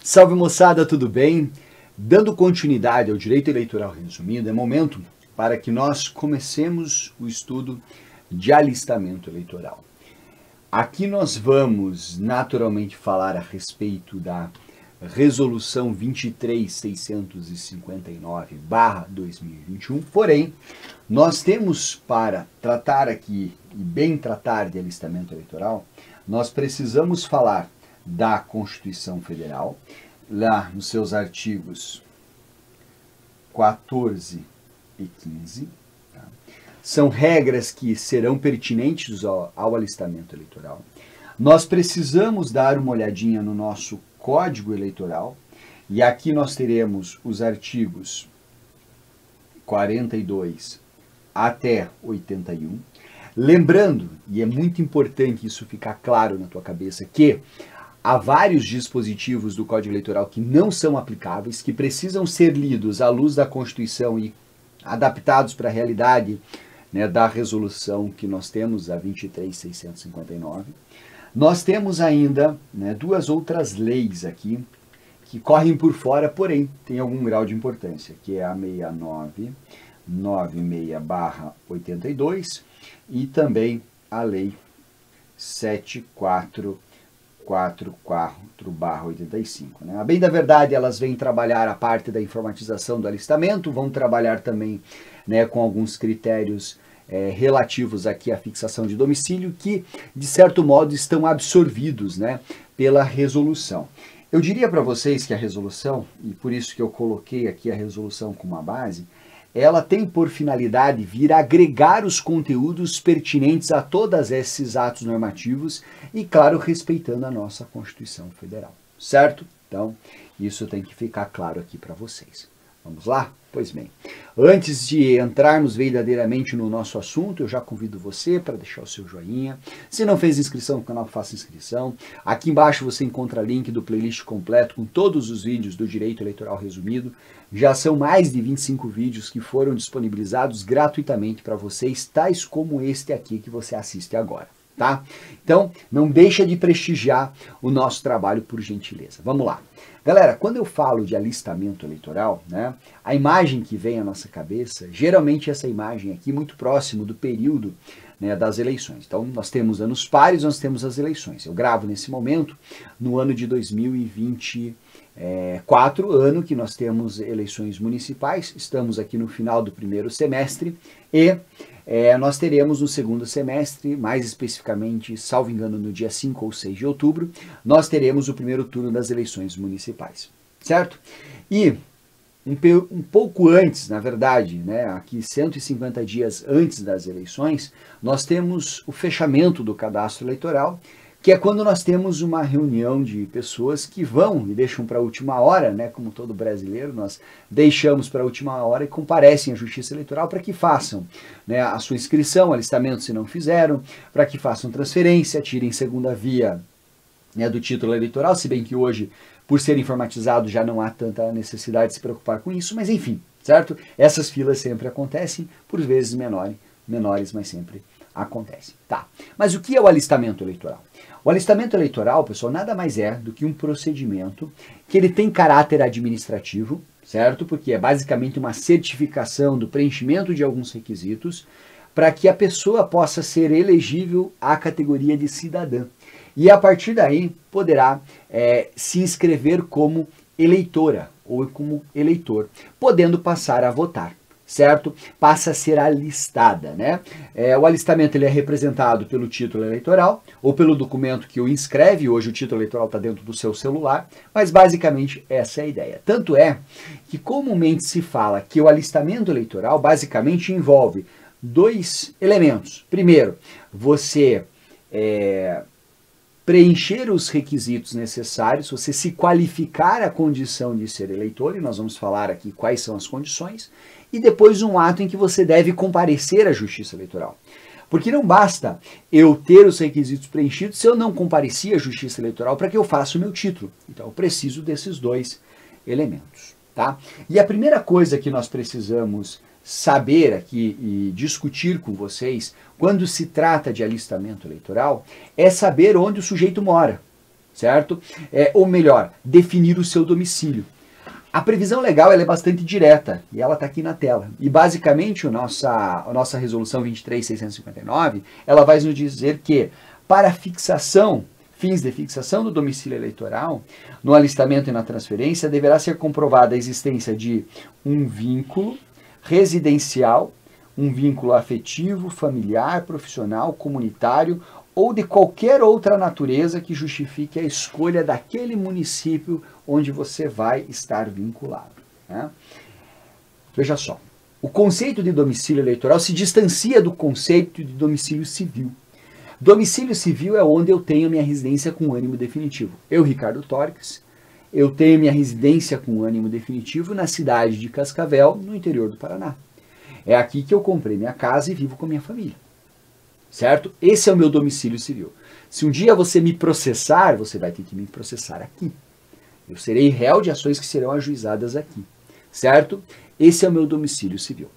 Salve moçada, tudo bem? Dando continuidade ao direito eleitoral resumido, é momento para que nós comecemos o estudo de alistamento eleitoral. Aqui nós vamos naturalmente falar a respeito da Resolução 23.659/2021, porém, nós temos para tratar aqui e bem tratar de alistamento eleitoral, nós precisamos falar da Constituição Federal, lá nos seus artigos 14 e 15. Tá? São regras que serão pertinentes ao alistamento eleitoral. Nós precisamos dar uma olhadinha no nosso Código Eleitoral, e aqui nós teremos os artigos 42 até 81. Lembrando, e é muito importante isso ficar claro na tua cabeça, que há vários dispositivos do Código Eleitoral que não são aplicáveis, que precisam ser lidos à luz da Constituição e adaptados para a realidade, né, da resolução que nós temos, a 23.659. Nós temos ainda, né, duas outras leis aqui que correm por fora, porém tem algum grau de importância, que é a 6996/82 e também a Lei 7444/85. Né? A bem da verdade, elas vêm trabalhar a parte da informatização do alistamento, vão trabalhar também, né, com alguns critérios relativos aqui à fixação de domicílio, que, de certo modo, estão absorvidos, né, pela resolução. Eu diria para vocês que a resolução, e por isso que eu coloquei aqui a resolução como uma base, ela tem por finalidade vir agregar os conteúdos pertinentes a todos esses atos normativos e, claro, respeitando a nossa Constituição Federal, certo? Então, isso tem que ficar claro aqui para vocês. Vamos lá? Pois bem, antes de entrarmos verdadeiramente no nosso assunto, eu já convido você para deixar o seu joinha. Se não fez inscrição no canal, faça inscrição. Aqui embaixo você encontra link do playlist completo com todos os vídeos do Direito Eleitoral Resumido. Já são mais de 25 vídeos que foram disponibilizados gratuitamente para vocês, tais como este aqui que você assiste agora, tá? Então, não deixa de prestigiar o nosso trabalho, por gentileza. Vamos lá. Galera, quando eu falo de alistamento eleitoral, né, a imagem que vem à nossa cabeça, geralmente essa imagem aqui muito próximo do período, né, das eleições. Então, nós temos anos pares, nós temos as eleições. Eu gravo nesse momento no ano de 2024, ano que nós temos eleições municipais. Estamos aqui no final do primeiro semestre e nós teremos no segundo semestre, mais especificamente, salvo engano, no dia 5 ou 6 de outubro, nós teremos o primeiro turno das eleições municipais, certo? E um pouco antes, na verdade, né, aqui 150 dias antes das eleições, nós temos o fechamento do cadastro eleitoral, que é quando nós temos uma reunião de pessoas que vão e deixam para a última hora, né, como todo brasileiro, nós deixamos para a última hora e comparecem à Justiça Eleitoral para que façam, né, a sua inscrição, alistamento se não fizeram, para que façam transferência, tirem segunda via, né, do título eleitoral, se bem que hoje, por ser informatizado, já não há tanta necessidade de se preocupar com isso, mas enfim, certo? Essas filas sempre acontecem, por vezes menores, mas sempre acontecem. Tá. Mas o que é o alistamento eleitoral? O alistamento eleitoral, pessoal, nada mais é do que um procedimento que ele tem caráter administrativo, certo? Porque é basicamente uma certificação do preenchimento de alguns requisitos para que a pessoa possa ser elegível à categoria de cidadã. E a partir daí poderá se inscrever como eleitora ou como eleitor, podendo passar a votar. Certo? Passa a ser alistada, né? O alistamento ele é representado pelo título eleitoral ou pelo documento que o inscreve. Hoje o título eleitoral está dentro do seu celular, mas basicamente essa é a ideia. Tanto é que comumente se fala que o alistamento eleitoral basicamente envolve dois elementos. Primeiro, você preencher os requisitos necessários, você se qualificar à condição de ser eleitor, e nós vamos falar aqui quais são as condições, e depois um ato em que você deve comparecer à Justiça Eleitoral. Porque não basta eu ter os requisitos preenchidos se eu não compareci à Justiça Eleitoral para que eu faça o meu título. Então eu preciso desses dois elementos, tá? E a primeira coisa que nós precisamos saber aqui e discutir com vocês, quando se trata de alistamento eleitoral, é saber onde o sujeito mora. certo? Ou melhor, definir o seu domicílio. A previsão legal ela é bastante direta e ela está aqui na tela. E basicamente a nossa resolução 23.659, ela vai nos dizer que para fins de fixação do domicílio eleitoral, no alistamento e na transferência, deverá ser comprovada a existência de um vínculo residencial, um vínculo afetivo, familiar, profissional, comunitário ou de qualquer outra natureza que justifique a escolha daquele município onde você vai estar vinculado, né? Veja só, o conceito de domicílio eleitoral se distancia do conceito de domicílio civil. Domicílio civil é onde eu tenho minha residência com ânimo definitivo. Eu, Ricardo Torques, eu tenho minha residência com ânimo definitivo na cidade de Cascavel, no interior do Paraná. É aqui que eu comprei minha casa e vivo com a minha família. Certo? Esse é o meu domicílio civil. Se um dia você me processar, você vai ter que me processar aqui. Eu serei réu de ações que serão ajuizadas aqui. Certo? Esse é o meu domicílio civil.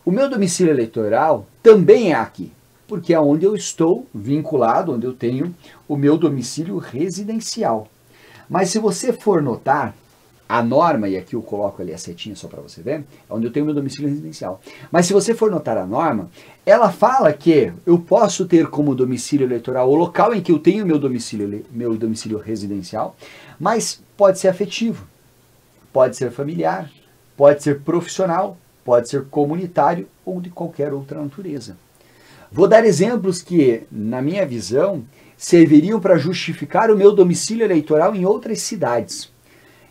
O meu domicílio eleitoral também é aqui, porque é onde eu estou vinculado, onde eu tenho o meu domicílio residencial. Mas se você for notar, a norma, e aqui eu coloco ali a setinha só para você ver, é onde eu tenho meu domicílio residencial. Mas se você for notar a norma, ela fala que eu posso ter como domicílio eleitoral o local em que eu tenho meu domicílio residencial, mas pode ser afetivo, pode ser familiar, pode ser profissional, pode ser comunitário ou de qualquer outra natureza. Vou dar exemplos que, na minha visão, serviriam para justificar o meu domicílio eleitoral em outras cidades.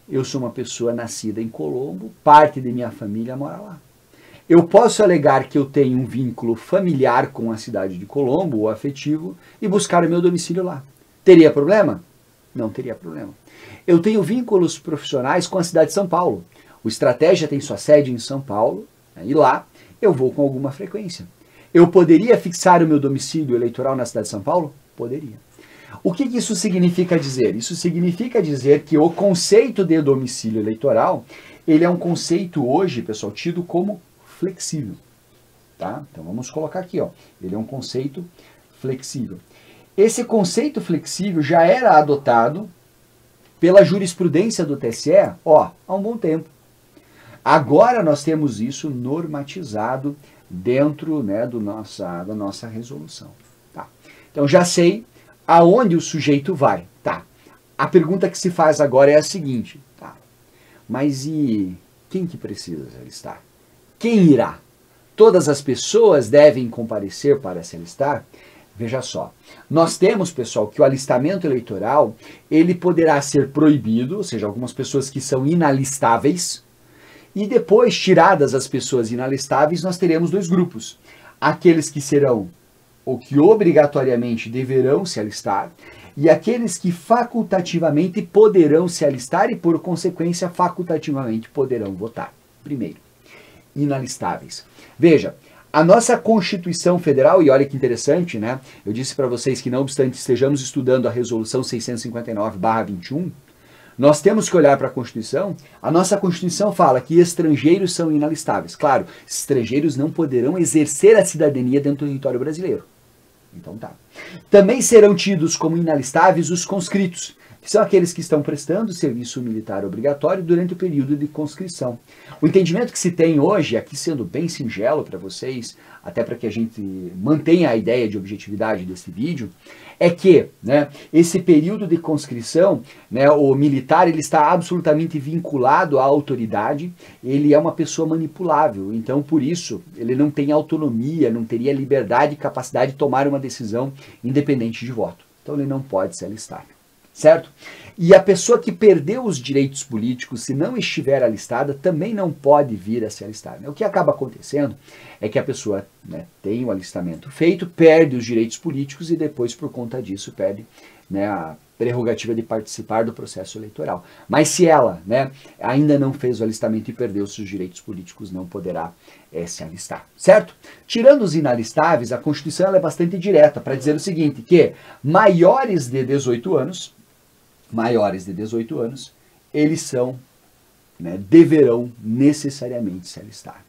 Eu sou uma pessoa nascida em Colombo, parte de minha família mora lá. Eu posso alegar que eu tenho um vínculo familiar com a cidade de Colombo, ou afetivo, e buscar o meu domicílio lá. Teria problema? Não teria problema. Eu tenho vínculos profissionais com a cidade de São Paulo. O Estratégia tem sua sede em São Paulo, né, e lá eu vou com alguma frequência. Eu poderia fixar o meu domicílio eleitoral na cidade de São Paulo? Poderia. O que isso significa dizer? Isso significa dizer que o conceito de domicílio eleitoral, ele é um conceito hoje, pessoal, tido como flexível. Tá? Então vamos colocar aqui, ó. Ele é um conceito flexível. Esse conceito flexível já era adotado pela jurisprudência do TSE, ó, há um bom tempo. Agora nós temos isso normatizado dentro, né, da nossa resolução. Tá? Então já sei aonde o sujeito vai. Tá. A pergunta que se faz agora é a seguinte, tá? Mas e quem que precisa se alistar? Quem irá? Todas as pessoas devem comparecer para se alistar? Veja só, nós temos, pessoal, que o alistamento eleitoral, ele poderá ser proibido, ou seja, algumas pessoas que são inalistáveis, e depois, tiradas as pessoas inalistáveis, nós teremos dois grupos. Aqueles que serão ou que obrigatoriamente deverão se alistar, e aqueles que facultativamente poderão se alistar e, por consequência, facultativamente poderão votar. Primeiro, inalistáveis. Veja, a nossa Constituição Federal, e olha que interessante, né? Eu disse para vocês que, não obstante estejamos estudando a Resolução 659/21, nós temos que olhar para a Constituição. A nossa Constituição fala que estrangeiros são inalistáveis. Claro, estrangeiros não poderão exercer a cidadania dentro do território brasileiro. Então tá. Também serão tidos como inalistáveis os conscritos, que são aqueles que estão prestando serviço militar obrigatório durante o período de conscrição. O entendimento que se tem hoje, aqui sendo bem singelo para vocês, até para que a gente mantenha a ideia de objetividade desse vídeo, é que, né, esse período de conscrição, né, o militar ele está absolutamente vinculado à autoridade, ele é uma pessoa manipulável, então por isso ele não tem autonomia, não teria liberdade e capacidade de tomar uma decisão independente de voto. Então ele não pode se alistar. Certo? E a pessoa que perdeu os direitos políticos, se não estiver alistada, também não pode vir a se alistar. O que acaba acontecendo é que a pessoa, né, tem o alistamento feito, perde os direitos políticos e depois, por conta disso, perde, né, a prerrogativa de participar do processo eleitoral. Mas se ela, né, ainda não fez o alistamento e perdeu seus direitos políticos, não poderá se alistar. Certo? Tirando os inalistáveis, a Constituição ela é bastante direta para dizer o seguinte, que maiores de 18 anos, eles são, né, deverão necessariamente se alistar.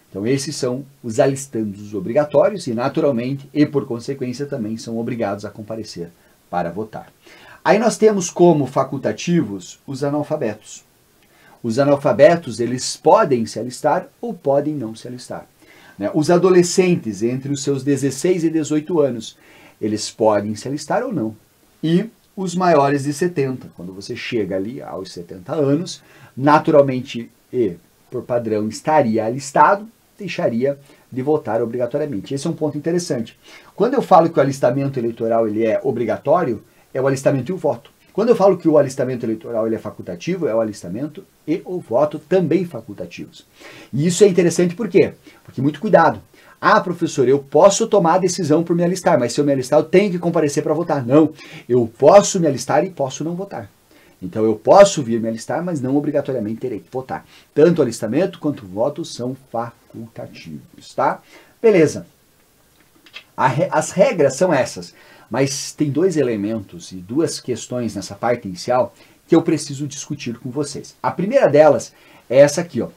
Então esses são os alistandos obrigatórios e naturalmente, e por consequência também são obrigados a comparecer para votar. Aí nós temos como facultativos os analfabetos. Os analfabetos, eles podem se alistar ou podem não se alistar. Né? Os adolescentes, entre os seus 16 e 18 anos, eles podem se alistar ou não. E os maiores de 70, quando você chega ali aos 70 anos, naturalmente e por padrão estaria alistado, deixaria de votar obrigatoriamente. Esse é um ponto interessante. Quando eu falo que o alistamento eleitoral ele é obrigatório, é o alistamento e o voto. Quando eu falo que o alistamento eleitoral ele é facultativo, é o alistamento e o voto também facultativos. E isso é interessante por quê? Porque muito cuidado. Ah, professor, eu posso tomar a decisão por me alistar, mas se eu me alistar eu tenho que comparecer para votar. Não, eu posso me alistar e posso não votar. Então eu posso vir me alistar, mas não obrigatoriamente terei que votar. Tanto o alistamento quanto o voto são facultativos, tá? Beleza. As regras são essas. Mas tem dois elementos e duas questões nessa parte inicial que eu preciso discutir com vocês. A primeira delas é essa aqui, ó.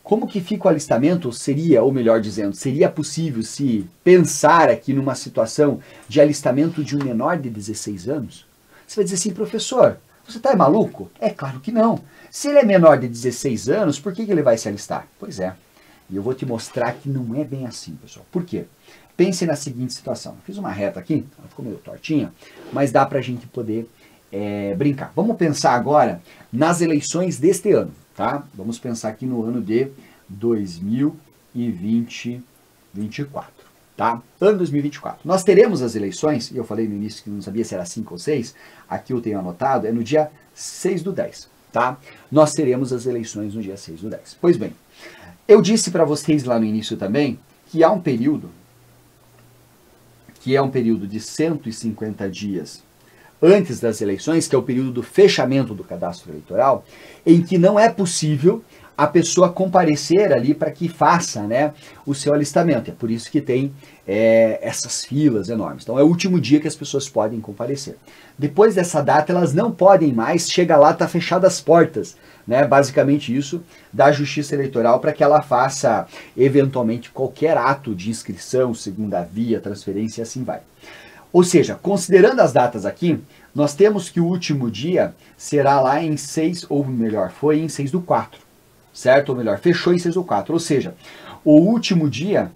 Como que fica o alistamento? Seria, ou melhor dizendo, seria possível se pensar aqui numa situação de alistamento de um menor de 16 anos? Você vai dizer assim, professor, você está maluco? É claro que não. Se ele é menor de 16 anos, por que ele vai se alistar? Pois é. E eu vou te mostrar que não é bem assim, pessoal. Por quê? Pense na seguinte situação. Eu fiz uma reta aqui, ela ficou meio tortinha, mas dá para a gente poder brincar. Vamos pensar agora nas eleições deste ano, tá? Vamos pensar aqui no ano de 2024, tá? Ano 2024. Nós teremos as eleições, e eu falei no início que não sabia se era 5 ou 6, aqui eu tenho anotado, é no dia 6/10, tá? Nós teremos as eleições no dia 6/10. Pois bem, eu disse para vocês lá no início também que há um período que é um período de 150 dias antes das eleições, que é o período do fechamento do cadastro eleitoral, em que não é possível a pessoa comparecer ali para que faça, né, o seu alistamento. É por isso que tem essas filas enormes. Então é o último dia que as pessoas podem comparecer. Depois dessa data, elas não podem mais, chega lá, está fechadas as portas. Né, basicamente isso da Justiça Eleitoral para que ela faça eventualmente qualquer ato de inscrição, segunda via, transferência e assim vai. Ou seja, considerando as datas aqui, nós temos que o último dia será lá em 6, ou melhor, foi em 6/4, certo? Ou melhor, fechou em 6/4, ou seja, o último dia,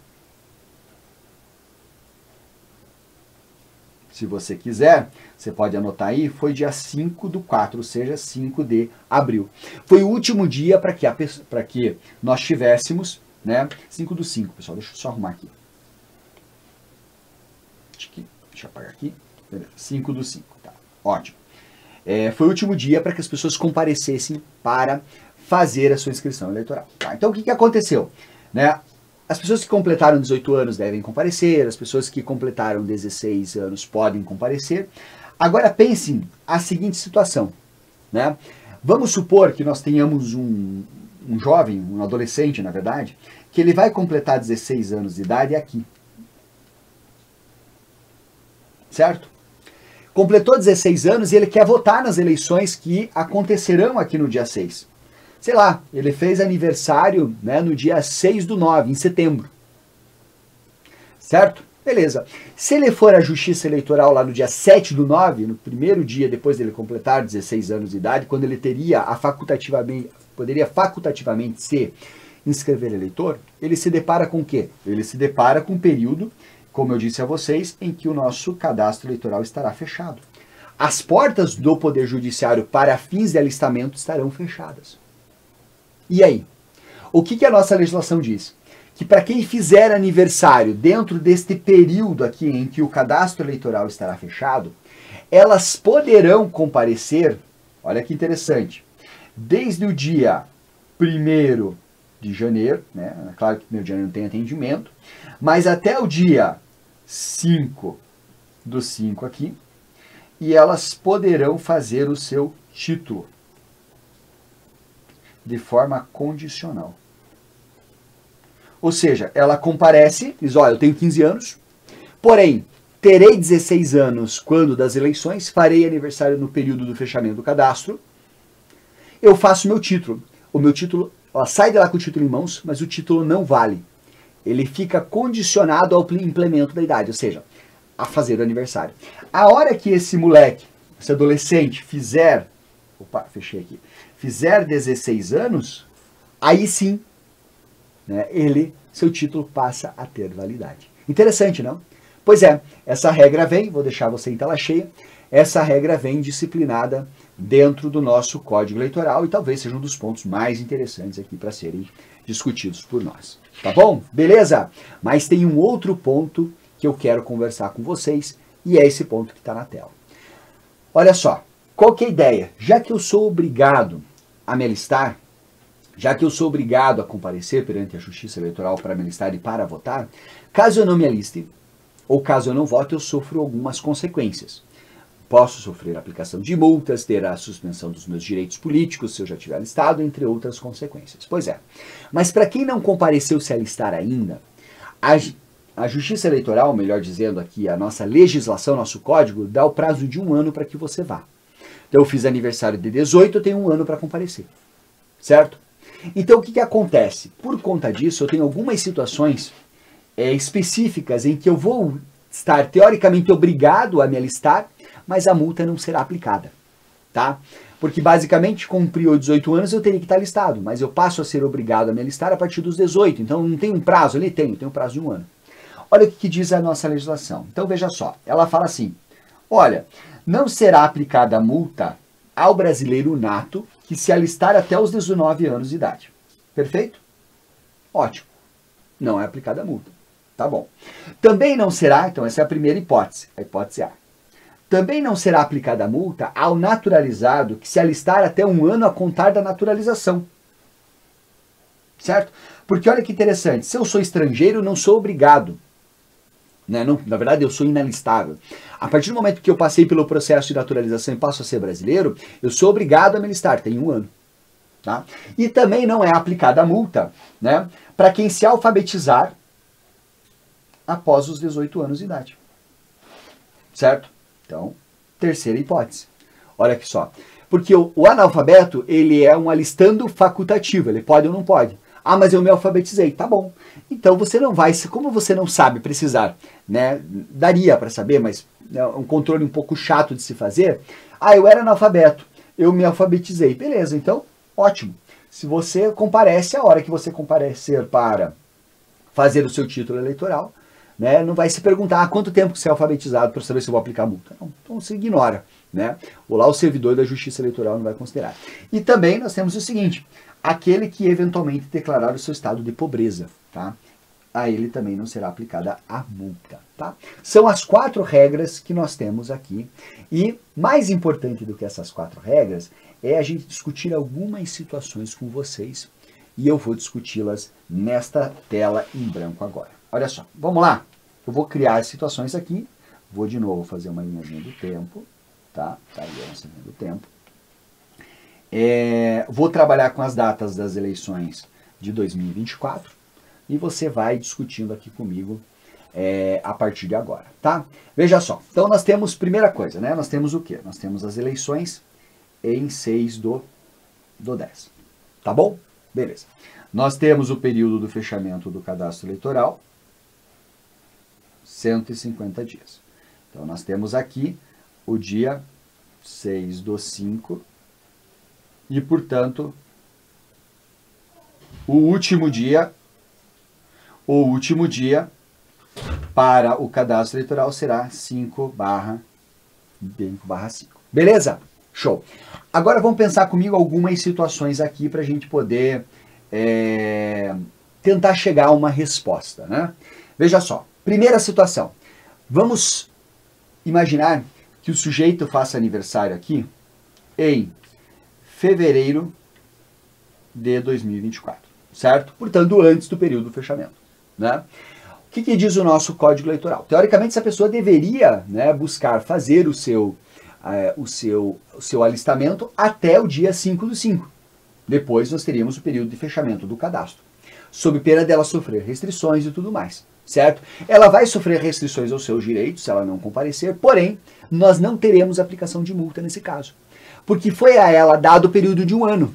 se você quiser, você pode anotar aí, foi dia 5/4, ou seja, 5 de abril. Foi o último dia para que nós tivéssemos, né, 5/5, pessoal, deixa eu só arrumar aqui. Deixa eu apagar aqui. Beleza, 5/5, tá, ótimo. Foi o último dia para que as pessoas comparecessem para fazer a sua inscrição eleitoral. Tá? Então, o que aconteceu? Né? As pessoas que completaram 18 anos devem comparecer, as pessoas que completaram 16 anos podem comparecer. Agora pensem a seguinte situação, né? Vamos supor que nós tenhamos um jovem, um adolescente, na verdade, que ele vai completar 16 anos de idade aqui. Certo? Completou 16 anos e ele quer votar nas eleições que acontecerão aqui no dia 6. Sei lá, ele fez aniversário, né, no dia 6/9, em setembro. Certo? Beleza. Se ele for à Justiça Eleitoral lá no dia 7/9, no primeiro dia depois dele completar 16 anos de idade, quando ele teria poderia facultativamente se inscrever eleitor, ele se depara com o quê? Ele se depara com um período, como eu disse a vocês, em que o nosso cadastro eleitoral estará fechado. As portas do Poder Judiciário para fins de alistamento estarão fechadas. E aí? O que a nossa legislação diz? Que para quem fizer aniversário dentro deste período aqui em que o cadastro eleitoral estará fechado, elas poderão comparecer, olha que interessante, desde o dia 1º de janeiro, né? Claro que 1º de janeiro não tem atendimento, mas até o dia 5/5 aqui, e elas poderão fazer o seu título de forma condicional. Ou seja, ela comparece, diz, olha, eu tenho 15 anos, porém, terei 16 anos quando das eleições, farei aniversário no período do fechamento do cadastro, eu faço meu título. O meu título, ela sai de lá com o título em mãos, mas o título não vale. Ele fica condicionado ao implemento da idade, ou seja, a fazer o aniversário. A hora que esse moleque, esse adolescente fizer, fechei aqui, fizer 16 anos, aí sim, né, seu título passa a ter validade. Interessante, não? Pois é, essa regra vem, vou deixar você em tela cheia, essa regra vem disciplinada dentro do nosso Código Eleitoral e talvez seja um dos pontos mais interessantes aqui para serem discutidos por nós. Tá bom? Beleza? Mas tem um outro ponto que eu quero conversar com vocês e é esse ponto que está na tela. Olha só, qual que é a ideia? Já que eu sou obrigado a me alistar, já que eu sou obrigado a comparecer perante a Justiça Eleitoral para me alistar e para votar, caso eu não me aliste, ou caso eu não vote, eu sofro algumas consequências. Posso sofrer a aplicação de multas, ter a suspensão dos meus direitos políticos, se eu já tiver alistado, entre outras consequências. Pois é. Mas para quem não compareceu se alistar ainda, a Justiça Eleitoral, melhor dizendo aqui, a nossa legislação, nosso código, dá o prazo de 1 ano para que você vá. Então eu fiz aniversário de 18, eu tenho 1 ano para comparecer. Certo? Então o que acontece? Por conta disso, eu tenho algumas situações específicas em que eu vou estar teoricamente obrigado a me alistar, mas a multa não será aplicada, tá? Porque basicamente cumpriu 18 anos eu teria que estar alistado, mas eu passo a ser obrigado a me alistar a partir dos 18, então não tem um prazo ali? Tem um prazo de 1 ano. Olha o que diz a nossa legislação. Então veja só, ela fala assim, olha, não será aplicada a multa ao brasileiro nato que se alistar até os 19 anos de idade. Perfeito? Ótimo. Não é aplicada a multa. Tá bom. Também não será, então essa é a primeira hipótese, a hipótese A. Também não será aplicada a multa ao naturalizado que se alistar até 1 ano a contar da naturalização. Certo? Porque olha que interessante, se eu sou estrangeiro, não sou obrigado. Né? Não, na verdade, eu sou inalistável. A partir do momento que eu passei pelo processo de naturalização e passo a ser brasileiro, eu sou obrigado a me alistar, tem 1 ano. Tá? E também não é aplicada a multa, né, para quem se alfabetizar após os 18 anos de idade. Certo? Então, terceira hipótese. Olha aqui só. Porque o analfabeto, ele é um alistando facultativo. Ele pode ou não pode. Ah, mas eu me alfabetizei. Tá bom. Então, você não vai... Como você não sabe precisar, né? Daria para saber, mas é um controle um pouco chato de se fazer. Ah, eu era analfabeto. Eu me alfabetizei. Beleza, então, ótimo. Se você comparece, a hora que você comparecer para fazer o seu título eleitoral, né, não vai se perguntar quanto tempo que você é alfabetizado para saber se eu vou aplicar a multa. Não, então você ignora. Né? Ou lá o servidor da Justiça Eleitoral não vai considerar. E também nós temos o seguinte, aquele que eventualmente declarar o seu estado de pobreza, tá? A ele também não será aplicada a multa. Tá? São as 4 regras que nós temos aqui. E mais importante do que essas 4 regras é a gente discutir algumas situações com vocês. E eu vou discuti-las nesta tela em branco agora. Olha só, vamos lá. Eu vou criar as situações aqui. Vou de novo fazer uma linhazinha do tempo. Tá aí a nossa linha do tempo. Vou trabalhar com as datas das eleições de 2024. E você vai discutindo aqui comigo a partir de agora, tá? Veja só. Então nós temos, primeira coisa, né? Nós temos o quê? Nós temos as eleições em 6 do 10. Tá bom? Beleza. Nós temos o período do fechamento do cadastro eleitoral, 150 dias. Então, nós temos aqui o dia 6 do 5 e, portanto, o último dia para o cadastro eleitoral será 5/5. Beleza? Show. Agora vamos pensar comigo algumas situações aqui para a gente poder tentar chegar a uma resposta, né? Veja só. Primeira situação. Vamos imaginar que o sujeito faça aniversário aqui em fevereiro de 2024, certo? Portanto, antes do período do fechamento, né? O que diz o nosso Código Eleitoral? Teoricamente, essa pessoa deveria, né, buscar fazer o seu alistamento até o dia 5/5. Depois nós teríamos o período de fechamento do cadastro, sob pena dela sofrer restrições e tudo mais, certo? Ela vai sofrer restrições aos seus direitos se ela não comparecer, porém, nós não teremos aplicação de multa nesse caso, porque foi a ela dado o período de 1 ano.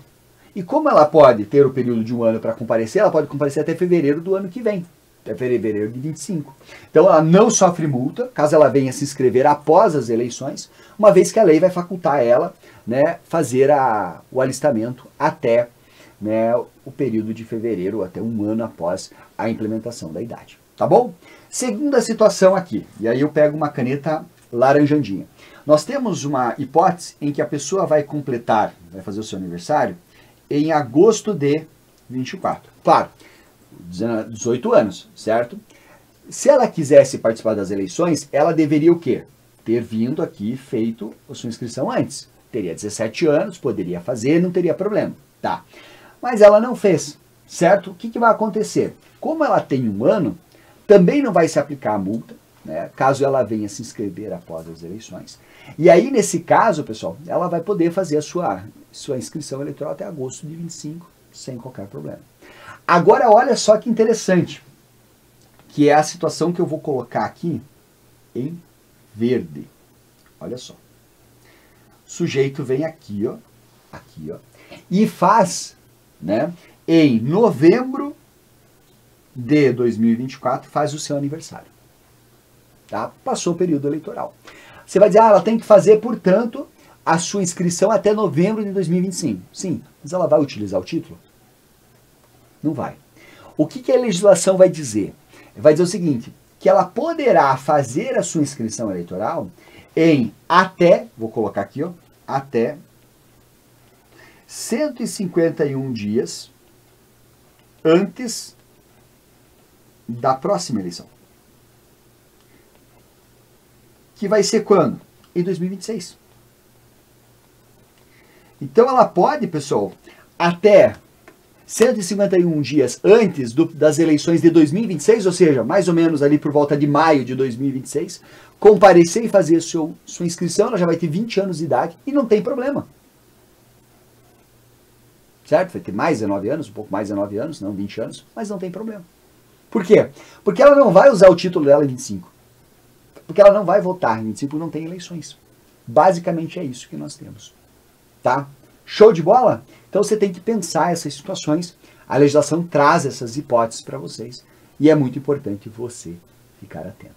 E como ela pode ter o período de 1 ano para comparecer, ela pode comparecer até fevereiro do ano que vem. até fevereiro de 25. Então ela não sofre multa, caso ela venha se inscrever após as eleições, uma vez que a lei vai facultar ela, né, fazer o alistamento até, né, o período de fevereiro, até um ano após a implementação da idade. Tá bom? Segunda situação aqui, e aí eu pego uma caneta laranjandinha. Nós temos uma hipótese em que a pessoa vai completar, vai fazer o seu aniversário, em agosto de 24. Claro, 18 anos, certo? Se ela quisesse participar das eleições, ela deveria o quê? Ter vindo aqui, feito a sua inscrição antes. Teria 17 anos, poderia fazer, não teria problema. Tá. Mas ela não fez, certo? O que vai acontecer? Como ela tem um ano, também não vai se aplicar a multa, né, caso ela venha se inscrever após as eleições. E aí, nesse caso, pessoal, ela vai poder fazer a sua inscrição eleitoral até agosto de 25, sem qualquer problema. Agora, olha só que interessante, que é a situação que eu vou colocar aqui em verde. Olha só. O sujeito vem aqui, ó, e faz, né, em novembro de 2024, faz o seu aniversário. Tá? Passou o período eleitoral. Você vai dizer, ela tem que fazer, portanto, a sua inscrição até novembro de 2025. Sim, mas ela vai utilizar o título? Não vai. O que a legislação vai dizer? Vai dizer o seguinte, que ela poderá fazer a sua inscrição eleitoral em até, vou colocar aqui, ó, até 151 dias antes da próxima eleição. Que vai ser quando? Em 2026. Então ela pode, pessoal, até 151 dias antes das eleições de 2026, ou seja, mais ou menos ali por volta de maio de 2026, comparecer e fazer sua inscrição, ela já vai ter 20 anos de idade e não tem problema. Certo? Vai ter mais de 19 anos, um pouco mais de 19 anos, não 20 anos, mas não tem problema. Por quê? Porque ela não vai usar o título dela em 25. Porque ela não vai votar em 25, não tem eleições. Basicamente é isso que nós temos. Tá? Show de bola? Então você tem que pensar essas situações. A legislação traz essas hipóteses para vocês. E é muito importante você ficar atento.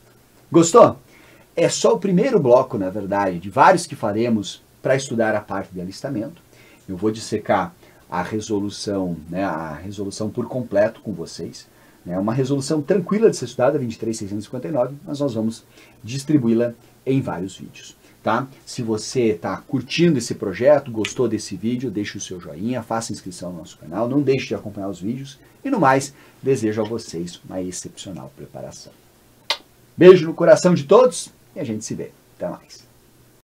Gostou? É só o primeiro bloco, na verdade, de vários que faremos para estudar a parte de alistamento. Eu vou dissecar a resolução, né, a resolução por completo com vocês. É uma resolução tranquila de ser estudada, 23.659, mas nós vamos distribuí-la em vários vídeos. Tá? Se você está curtindo esse projeto, gostou desse vídeo, deixe o seu joinha, faça inscrição no nosso canal, não deixe de acompanhar os vídeos e, no mais, desejo a vocês uma excepcional preparação. Beijo no coração de todos e a gente se vê. Até mais.